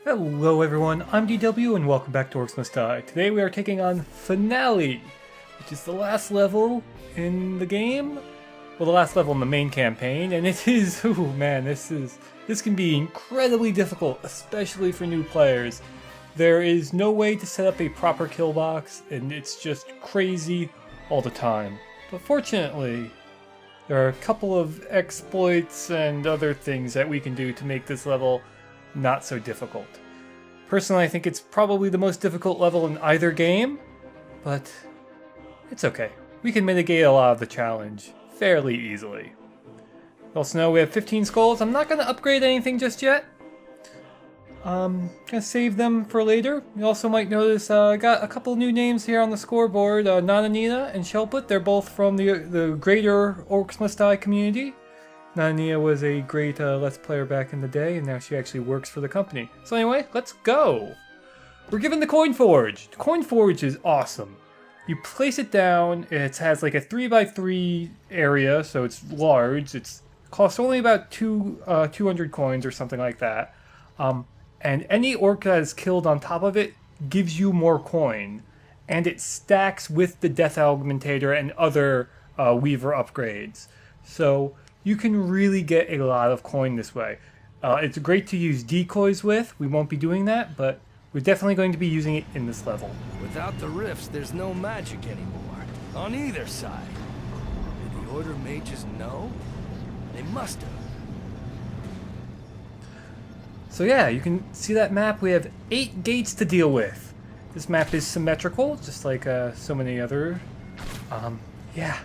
Hello everyone, I'm DW and welcome back to Orcs Must Die. Today we are taking on Finale, which is the last level in the game. Well, the last level in the main campaign, and it is, oh man, this can be incredibly difficult, especially for new players. There is no way to set up a proper kill box, and it's just crazy all the time. But fortunately, there are a couple of exploits and other things that we can do to make this level not so difficult. Personally, I think it's probably the most difficult level in either game, but it's okay. We can mitigate a lot of the challenge fairly easily. Also know we have 15 skulls. I'm not going to upgrade anything just yet. Gonna save them for later. You also might notice I got a couple new names here on the scoreboard. Nananina and Shelput. They're both from the greater Orcs Must Die community. Nananina was a great Let's Player back in the day, and now she actually works for the company. So anyway, let's go! We're given the Coin Forge. The Coin Forge is awesome. You place it down, it has like a 3x3 area, so it's large. It costs only about 200 coins or something like that. And any orc that is killed on top of it gives you more coin. And it stacks with the Death Augmentator and other Weaver upgrades. So you can really get a lot of coin this way. It's great to use decoys with. We won't be doing that, but we're definitely going to be using it in this level. Without the rifts, there's no magic anymore. On either side. Did the Order mages know? They must have. So yeah, you can see that map. We have 8 gates to deal with. This map is symmetrical, just like so many other. Yeah,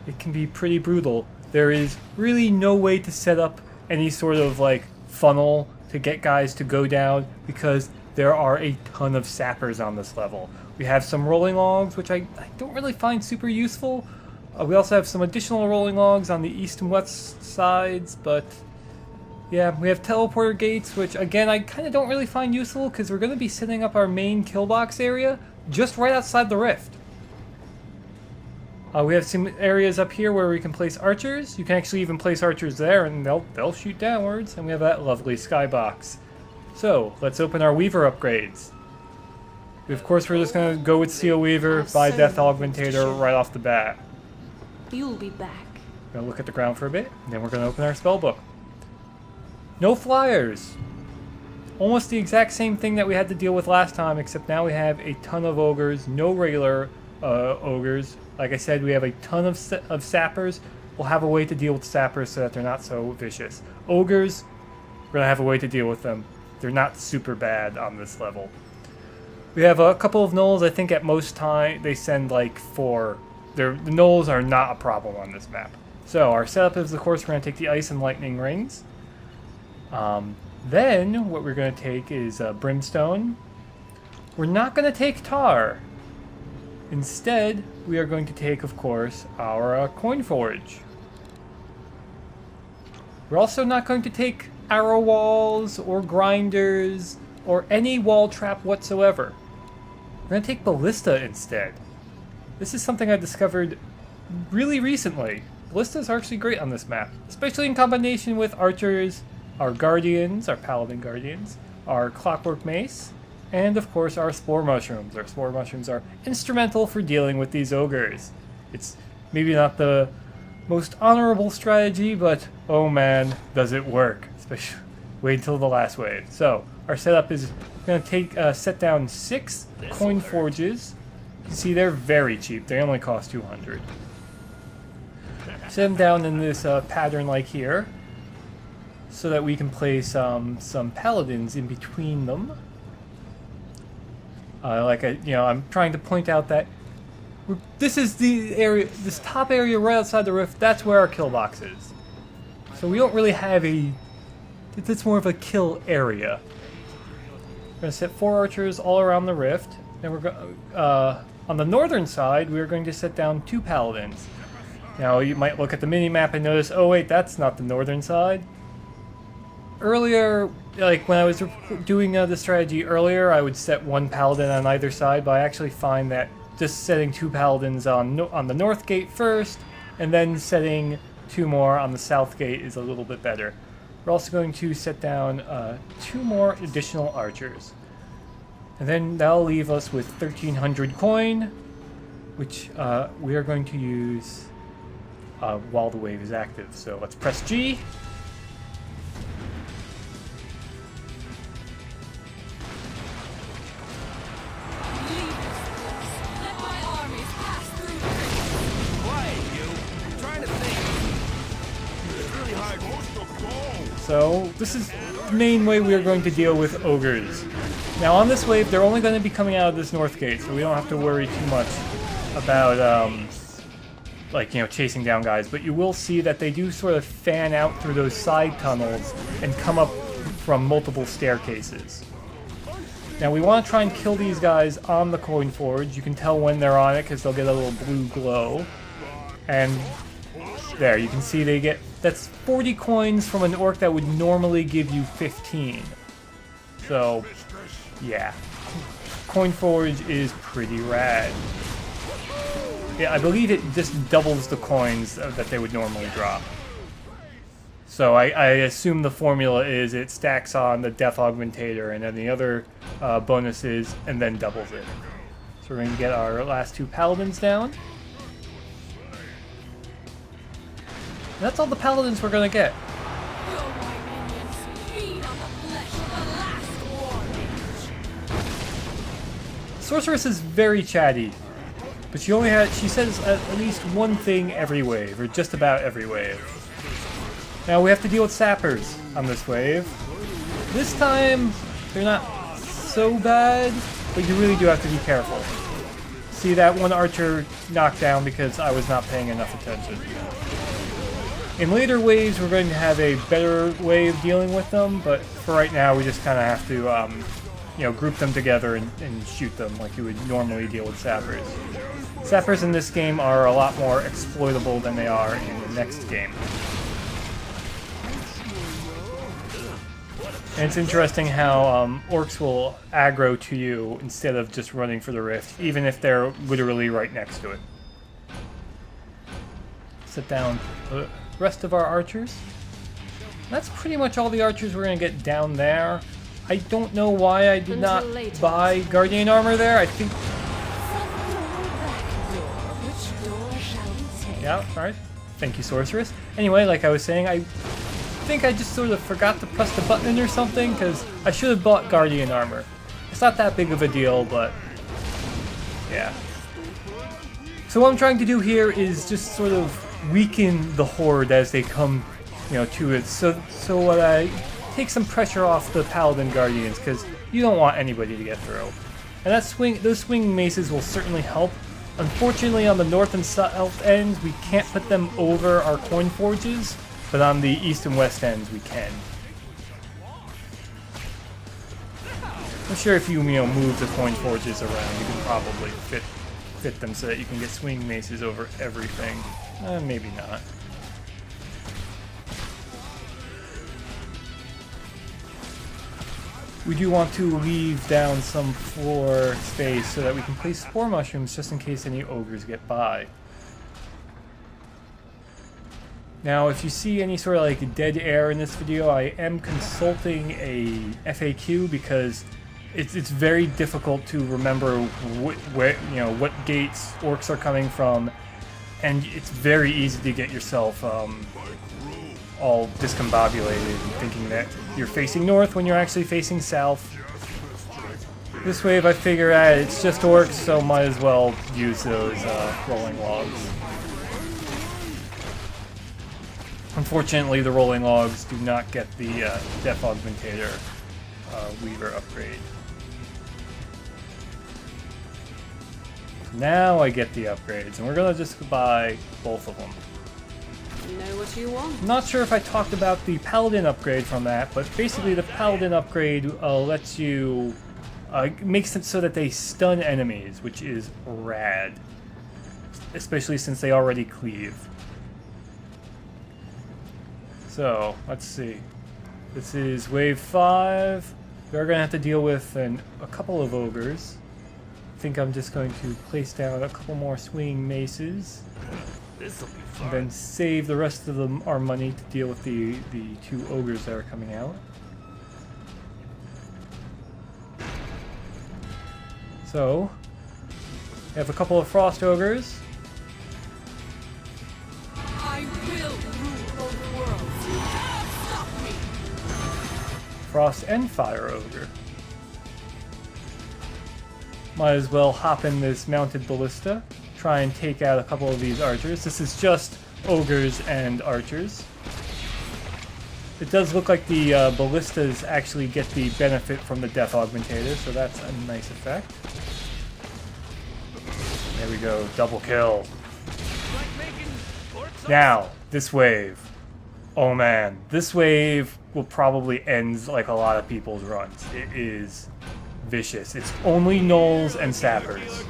it can be pretty brutal. There is really no way to set up any sort of like funnel to get guys to go down because there are a ton of sappers on this level. We have some rolling logs, which I don't really find super useful. We also have some additional rolling logs on the east and west sides, but yeah, we have teleporter gates, which again I kind of don't really find useful because we're going to be setting up our main kill box area just right outside the rift. We have some areas up here where we can place archers. You can actually even place archers there and they'll shoot downwards. And we have that lovely skybox. So, let's open our Weaver upgrades. Of course, we're just going to go with Seal Weaver, buy Death Augmentator right off the bat. You'll be back. We're going to look at the ground for a bit, and then we're going to open our spellbook. No flyers! Almost the exact same thing that we had to deal with last time, except now we have a ton of ogres, no regular ogres. Like I said, we have a ton of sappers. We'll have a way to deal with sappers so that they're not so vicious. Ogres, we're going to have a way to deal with them. They're not super bad on this level. We have a couple of knolls. I think at most time they send like 4. The knolls are not a problem on this map. So our setup is, of course, we're going to take the ice and lightning rings. Then what we're going to take is brimstone. We're not going to take tar. Instead, we are going to take, of course, our coin forge. We're also not going to take arrow walls or grinders or any wall trap whatsoever. We're going to take ballista instead. This is something I discovered really recently. Ballistas are actually great on this map, especially in combination with archers, our guardians, our paladin guardians, our clockwork mace, and of course our spore mushrooms. Our spore mushrooms are instrumental for dealing with these ogres. It's maybe not the most honorable strategy, but oh man, does it work. Especially wait until the last wave. So our setup is going to take set down 6 coin forges. You see they're very cheap. They only cost 200. Set them down in this pattern like here, so that we can place some paladins in between them. I'm trying to point out that this is the area, this top area right outside the rift. That's where our kill box is. So we don't really have it's more of a kill area. We're going to set 4 archers all around the rift. Then we're going on the northern side, we're going to set down 2 paladins. Now you might look at the mini map and notice, oh wait, that's not the northern side. Earlier, like when I was doing the strategy earlier, I would set 1 paladin on either side, but I actually find that just setting 2 paladins on the north gate first, and then setting 2 more on the south gate is a little bit better. We're also going to set down 2 more additional archers. And then that'll leave us with 1,300 coin, which we are going to use while the wave is active. So let's press G. So this is the main way we are going to deal with ogres. Now on this wave, they're only going to be coming out of this north gate, so we don't have to worry too much about like, you know, chasing down guys. But you will see that they do sort of fan out through those side tunnels and come up from multiple staircases. Now we want to try and kill these guys on the coin forge. You can tell when they're on it because they'll get a little blue glow. And there, you can see they get... That's 40 coins from an orc that would normally give you 15. So, yeah. Coin forge is pretty rad. Yeah, I believe it just doubles the coins that they would normally drop. So I assume the formula is it stacks on the death augmentator and then the other bonuses and then doubles it. So we're going to get our last 2 paladins down. That's all the paladins we're gonna get. Sorceress is very chatty, but she says at least one thing every wave, or just about every wave. Now we have to deal with sappers on this wave. This time they're not so bad, but you really do have to be careful. See that one archer knocked down because I was not paying enough attention. In later waves, we're going to have a better way of dealing with them, but for right now, we just kind of have to, you know, group them together and shoot them like you would normally deal with sappers. Sappers in this game are a lot more exploitable than they are in the next game. And it's interesting how orcs will aggro to you instead of just running for the rift, even if they're literally right next to it. Sit down. Rest of our archers. That's pretty much all the archers we're going to get down there. I don't know why I did not buy Guardian armor there. I think... Yeah, alright. Thank you, Sorceress. Anyway, like I was saying, I think I just sort of forgot to press the button or something, because I should have bought Guardian armor. It's not that big of a deal, but... yeah. So what I'm trying to do here is just sort of weaken the horde as they come, you know, to it. So I take some pressure off the paladin guardians because you don't want anybody to get through. And those swing maces will certainly help. Unfortunately, on the north and south ends, we can't put them over our coin forges, but on the east and west ends, we can. I'm sure if you move the coin forges around, you can probably fit them so that you can get swing maces over everything. Maybe not. We do want to leave down some floor space so that we can place spore mushrooms just in case any ogres get by. Now, if you see any sort of like dead air in this video, I am consulting a FAQ because it's very difficult to remember what gates orcs are coming from. And it's very easy to get yourself all discombobulated and thinking that you're facing north when you're actually facing south. This wave I figure out it's just orcs, so might as well use those rolling logs. Unfortunately, the rolling logs do not get the Death Augmentator Weaver upgrade. Now I get the upgrades, and we're gonna just buy both of them. You know what you want. I'm not sure if I talked about the Paladin upgrade from that, but basically the Paladin upgrade lets you... makes it so that they stun enemies, which is rad. Especially since they already cleave. So, let's see. This is wave 5. We're gonna have to deal with a couple of ogres. I think I'm just going to place down a couple more swinging maces. This'll be And fun. then save the rest of our money to deal with the 2 ogres that are coming out. So, we have a couple of frost ogres. I will rule over worlds. Stop me! Frost and fire ogre. Might as well hop in this mounted ballista, try and take out a couple of these archers. This is just ogres and archers. It does look like the ballistas actually get the benefit from the death augmentator, so that's a nice effect. There we go, double kill. Like making orcs Now, this wave. Oh man, this wave will probably end like a lot of people's runs. It is vicious. It's only knolls and sappers.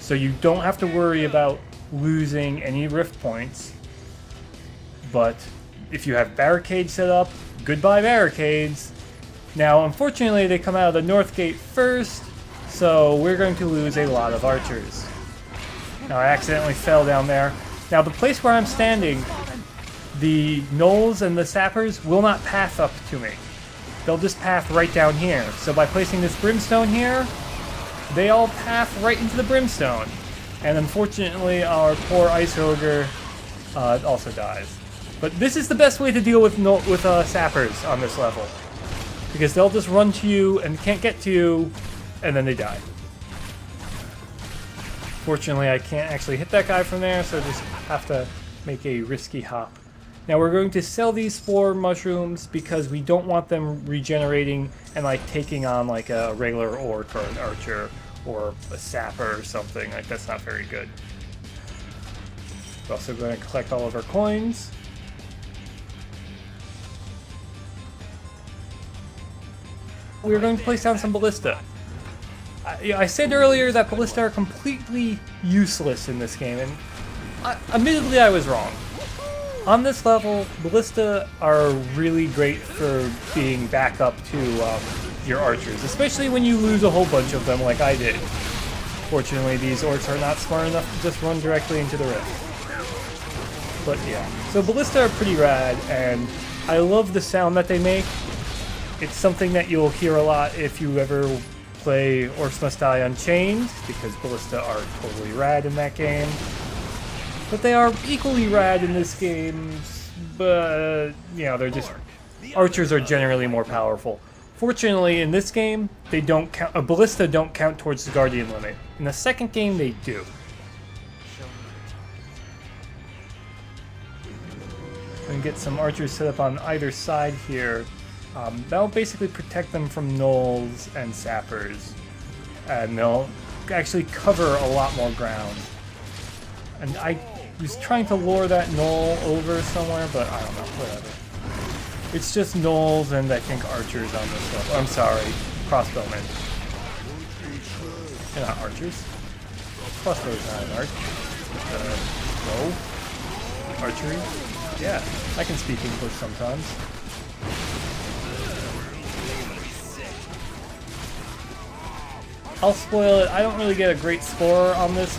So you don't have to worry about losing any rift points. But if you have barricades set up, goodbye barricades. Now, unfortunately, they come out of the north gate first, so we're going to lose a lot of archers. Now, I accidentally fell down there. Now, the place where I'm standing, the knolls and the sappers will not path up to me. They'll just path right down here. So by placing this brimstone here, they all path right into the brimstone. And unfortunately, our poor ice ogre also dies. But this is the best way to deal with sappers on this level, because they'll just run to you and can't get to you, and then they die. Fortunately, I can't actually hit that guy from there, so I just have to make a risky hop. Now we're going to sell these spore mushrooms because we don't want them regenerating and like taking on like a regular orc or an archer or a sapper or something. Like, that's not very good. We're also going to collect all of our coins. We're going to place down some ballista. I said earlier that ballista are completely useless in this game, and admittedly I was wrong. On this level, ballista are really great for being backup to your archers, especially when you lose a whole bunch of them like I did. Fortunately, these orcs are not smart enough to just run directly into the rift. But yeah, so ballista are pretty rad, and I love the sound that they make. It's something that you'll hear a lot if you ever play Orcs Must Die Unchained, because ballista are totally rad in that game. But they are equally rad in this game, but, you know, they're just... Archers are generally more powerful. Fortunately, in this game, they don't count... A ballista don't count towards the Guardian limit. In the second game, they do. I'm going to get some archers set up on either side here. That'll basically protect them from knolls and sappers. And they'll actually cover a lot more ground. And I was trying to lure that knoll over somewhere, but I don't know, whatever. It's just knolls and I think archers on this level. I'm sorry, crossbowmen. They're not archers. Crossbow's not an arch. No. Archery? Yeah, I can speak English sometimes. I'll spoil it. I don't really get a great score on this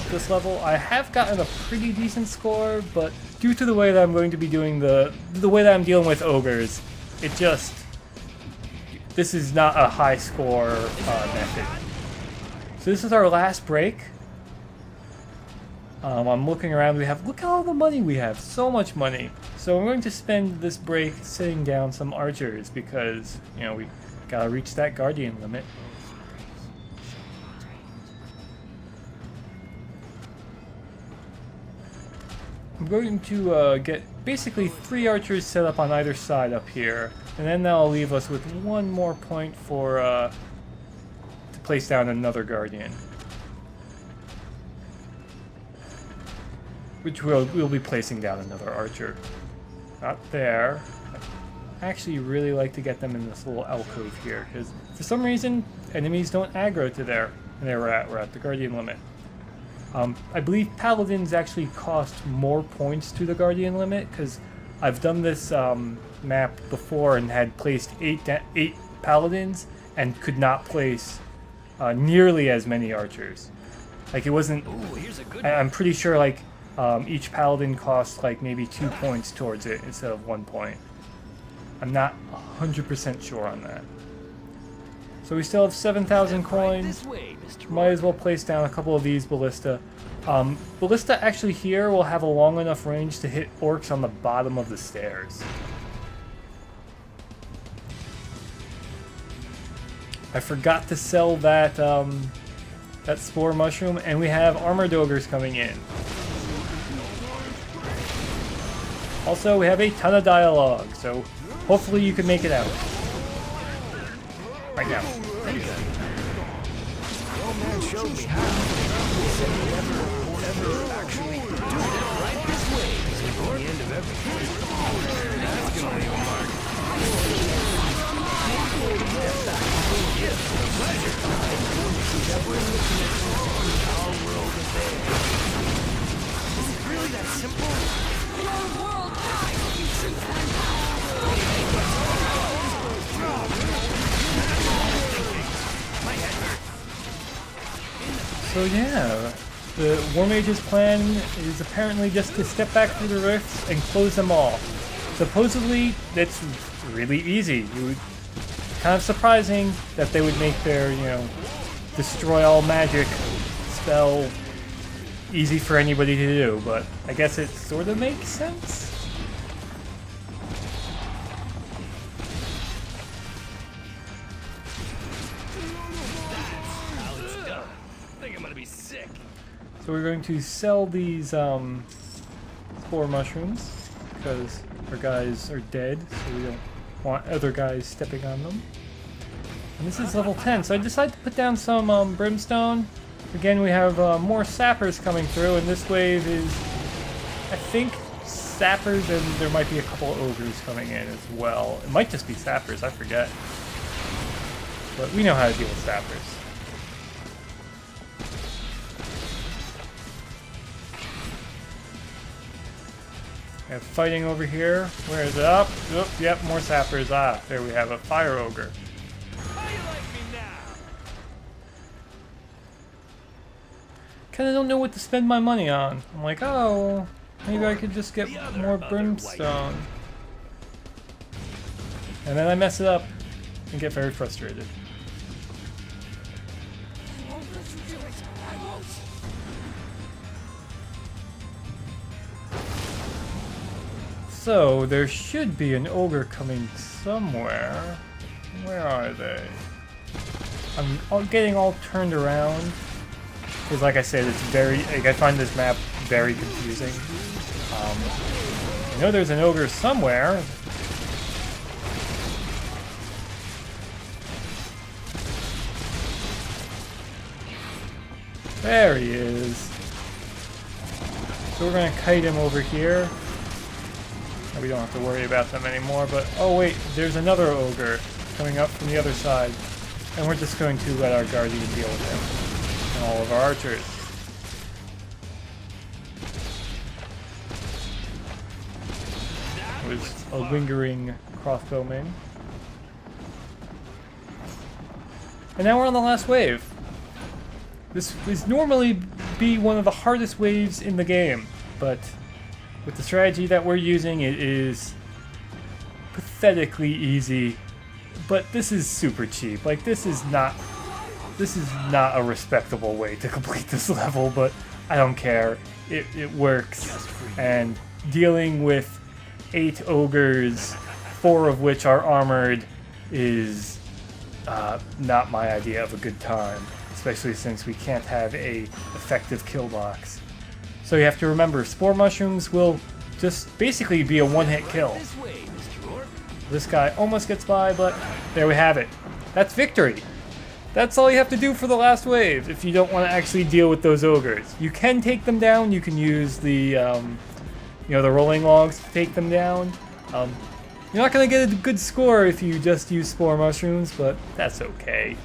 this level. I have gotten a pretty decent score, but due to the way that I'm going to be doing the way that I'm dealing with ogres, it just... This is not a high score method. So this is our last break. I'm looking around. Look at all the money we have. So much money. So I'm going to spend this break sitting down some archers because, you know, we gotta reach that guardian limit. I'm going to get basically 3 archers set up on either side up here, and then that'll leave us with 1 more point for to place down another guardian, which we'll be placing down another archer. Not there. I actually really like to get them in this little alcove here, because for some reason enemies don't aggro to there, and we're at the guardian limit. I believe paladins actually cost more points to the guardian limit, because I've done this map before and had placed 8 paladins and could not place nearly as many archers. Like, it wasn't... Ooh, here's a good I'm pretty sure, like, each paladin costs like maybe 2 points towards it instead of 1 point. I'm not 100% sure on that. So we still have 7,000 coins. Might as well place down a couple of these ballista. Ballista actually here will have a long enough range to hit orcs on the bottom of the stairs. I forgot to sell that that spore mushroom, and we have armored ogres coming in. Also, we have a ton of dialogue, so hopefully you can make it out. Right now. The old man showed me how. He said he never actually do it right this way. It's like the end of everything. That's gonna leave a mark. Is it really that simple? Your world dies. So yeah, the War Mage's plan is apparently just to step back through the rifts and close them all. Supposedly, that's really easy. Kind of surprising that they would make their, you know, destroy all magic spell easy for anybody to do, but I guess it sort of makes sense. So we're going to sell these spore mushrooms because our guys are dead, so we don't want other guys stepping on them. And this is level 10, so I decided to put down some brimstone. Again, we have more sappers coming through, and this wave is, I think, sappers, and there might be a couple ogres coming in as well. It might just be sappers, I forget. But we know how to deal with sappers. We have fighting over here. Where is it? Up? Oh, yep, more sappers. Ah, there we have a fire ogre. How you like me now? Kinda don't know what to spend my money on. I'm like, oh, maybe I could just get more brimstone. And then I mess it up and get very frustrated. I won't let you do it. I won't. So, there should be an ogre coming somewhere. Where are they? I'm getting all turned around. Because like I said, it's very, like, I find this map very confusing. I know there's an ogre somewhere. There he is. So we're gonna kite him over here. We don't have to worry about them anymore, but oh wait, there's another ogre coming up from the other side. And we're just going to let our guardian deal with him. And all of our archers. It was a lingering crossbowman. And now we're on the last wave. This would normally be one of the hardest waves in the game, but with the strategy that we're using, it is pathetically easy. But this is super cheap. Like, this is not a respectable way to complete this level, but I don't care. It works. And dealing with 8 ogres, 4 of which are armored, is not my idea of a good time. Especially since we can't have a effective kill box. So you have to remember, spore mushrooms will just basically be a one-hit kill. This guy almost gets by, but there we have it. That's victory. That's all you have to do for the last wave if you don't want to actually deal with those ogres. You can take them down. You can use the, the rolling logs to take them down. You're not going to get a good score if you just use spore mushrooms, but that's okay.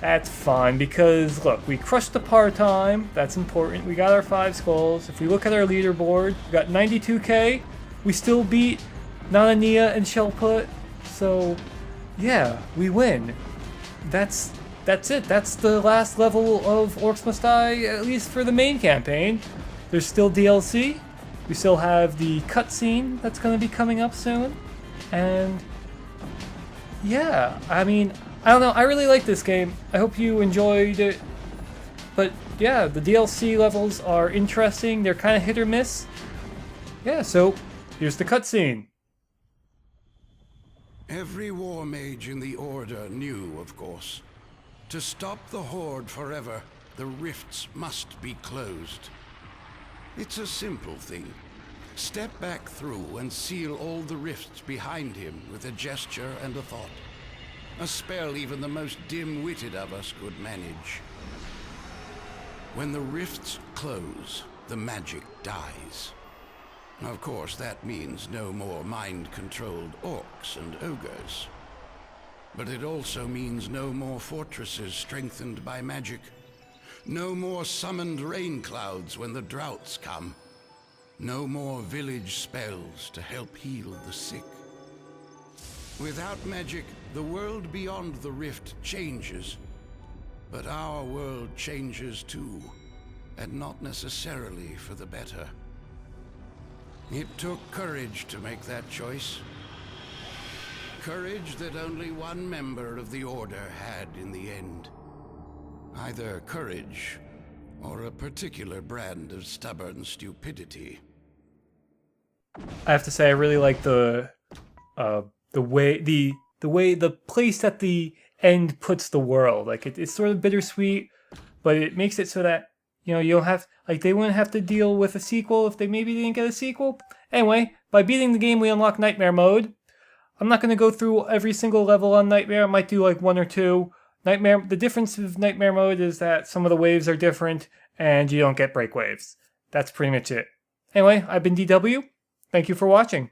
That's fine, because look, we crushed the par time. That's important. We got our 5 skulls. If we look at our leaderboard, we got 92k. We still beat Nanania and Shellput. So, yeah, we win. That's it. That's the last level of Orcs Must Die, at least for the main campaign. there's still DLC. We still have the cutscene that's going to be coming up soon. And yeah, I mean, I don't know. I really like this game. I hope you enjoyed it. But yeah, the DLC levels are interesting. They're kind of hit or miss. Yeah, so here's the cutscene. Every war mage in the Order knew, of course. To stop the Horde forever, the rifts must be closed. It's a simple thing. Step back through and seal all the rifts behind him with a gesture and a thought. A spell even the most dim-witted of us could manage. When the rifts close, the magic dies. Of course, that means no more mind-controlled orcs and ogres. But it also means no more fortresses strengthened by magic. No more summoned rain clouds when the droughts come. No more village spells to help heal the sick. Without magic, the world beyond the rift changes. But our world changes too, and not necessarily for the better. It took courage to make that choice. Courage that only one member of the Order had in the end. Either courage, or a particular brand of stubborn stupidity. I have to say, I really like the way the place at the end puts the world. Like it's sort of bittersweet, but it makes it so that you don't have they wouldn't have to deal with a sequel if they maybe didn't get a sequel. Anyway, by beating the game, we unlock Nightmare mode. I'm not going to go through every single level on Nightmare. I might do like 1 or 2. The difference of Nightmare mode is that some of the waves are different, and you don't get break waves. That's pretty much it. Anyway, I've been DW. Thank you for watching.